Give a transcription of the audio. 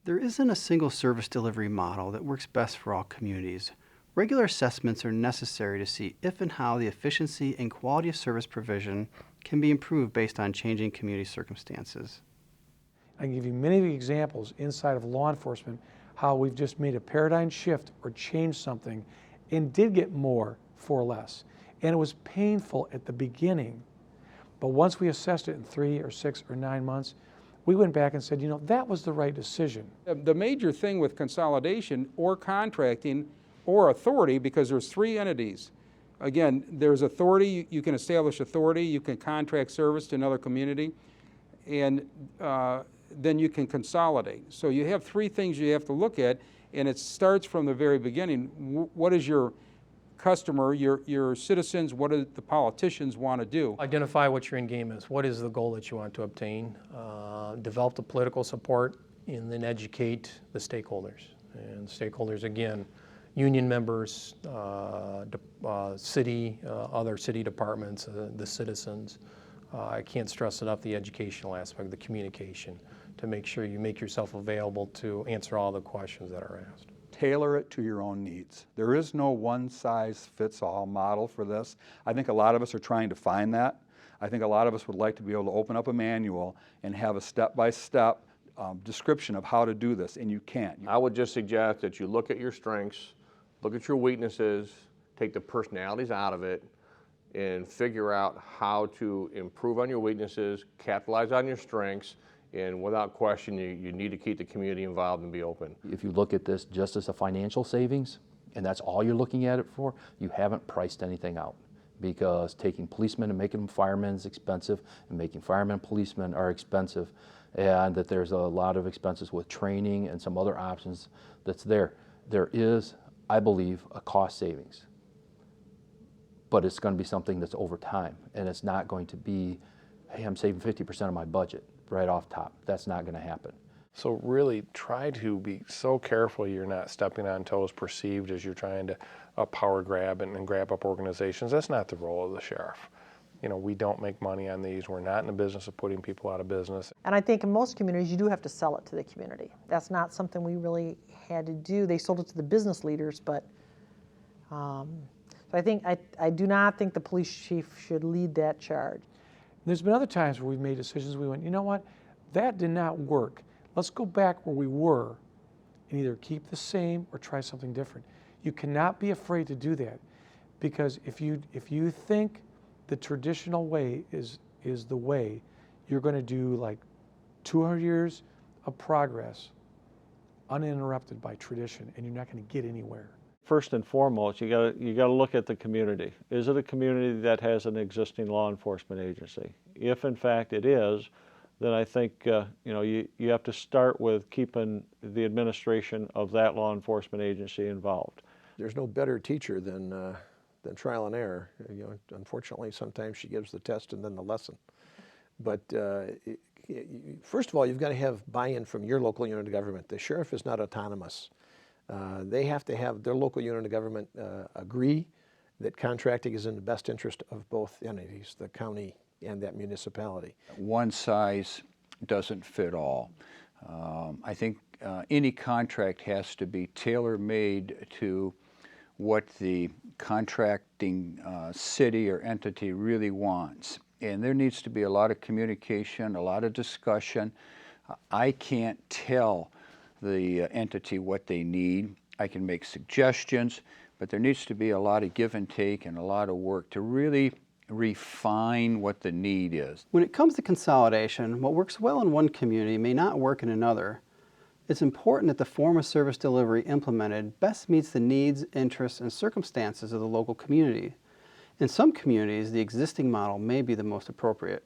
There isn't a single service delivery model that works best for all communities. Regular assessments are necessary to see if and how the efficiency and quality of service provision can be improved based on changing community circumstances. I can give you many examples inside of law enforcement how we've just made a paradigm shift or changed something and did get more for less. And it was painful at the beginning, but once we assessed it in 3 or 6 or 9 months, we went back and said, you know, that was the right decision. The major thing with consolidation or contracting or authority, because there's 3 entities. Again, there's authority, you can establish authority, you can contract service to another community, and then you can consolidate. So you have 3 things you have to look at, and it starts from the very beginning. What is your customer, your citizens, what do the politicians want to do? Identify what your end game is. What is the goal that you want to obtain? Develop the political support, and then educate the stakeholders. And stakeholders, again, union members, city, other city departments, the citizens. I can't stress enough the educational aspect, the communication, to make sure you make yourself available to answer all the questions that are asked. Tailor it to your own needs. There is no one-size-fits-all model for this. I think a lot of us are trying to find that. I think a lot of us would like to be able to open up a manual and have a step-by-step description of how to do this, and you can't. I would just suggest that you look at your strengths, look at your weaknesses, take the personalities out of it, and figure out how to improve on your weaknesses, capitalize on your strengths, and without question, you need to keep the community involved and be open. If you look at this just as a financial savings, and that's all you're looking at it for, you haven't priced anything out. Because taking policemen and making them firemen is expensive, and making firemen and policemen are expensive, and that there's a lot of expenses with training and some other options that's there. There is, I believe, a cost savings. But it's going to be something that's over time, and it's not going to be, hey, I'm saving 50% of my budget right off top. That's not going to happen. So really try to be so careful you're not stepping on toes perceived as you're trying to power grab and grab up organizations. That's not the role of the sheriff. You know, we don't make money on these. We're not in the business of putting people out of business. And I think in most communities you do have to sell it to the community. That's not something we really had to do. They sold it to the business leaders, but so I do not think the police chief should lead that charge. There's been other times where we've made decisions, we went, you know what, that did not work. Let's go back where we were and either keep the same or try something different. You cannot be afraid to do that, because if you think the traditional way is the way, you're going to do like 200 years of progress uninterrupted by tradition, and you're not going to get anywhere. First and foremost, you got to look at the community. Is it a community that has an existing law enforcement agency? If in fact it is, then I think you have to start with keeping the administration of that law enforcement agency involved. There's no better teacher than trial and error. You know, unfortunately, sometimes she gives the test and then the lesson. But first of all, you've got to have buy-in from your local unit of government. The sheriff is not autonomous. They have to have their local unit of government agree that contracting is in the best interest of both entities, the county and that municipality. One size doesn't fit all. I think any contract has to be tailor-made to what the contracting city or entity really wants. And there needs to be a lot of communication, a lot of discussion. I can't tell the entity what they need. I can make suggestions, but there needs to be a lot of give and take and a lot of work to really refine what the need is. When it comes to consolidation, what works well in one community may not work in another. It's important that the form of service delivery implemented best meets the needs, interests, and circumstances of the local community. In some communities, the existing model may be the most appropriate.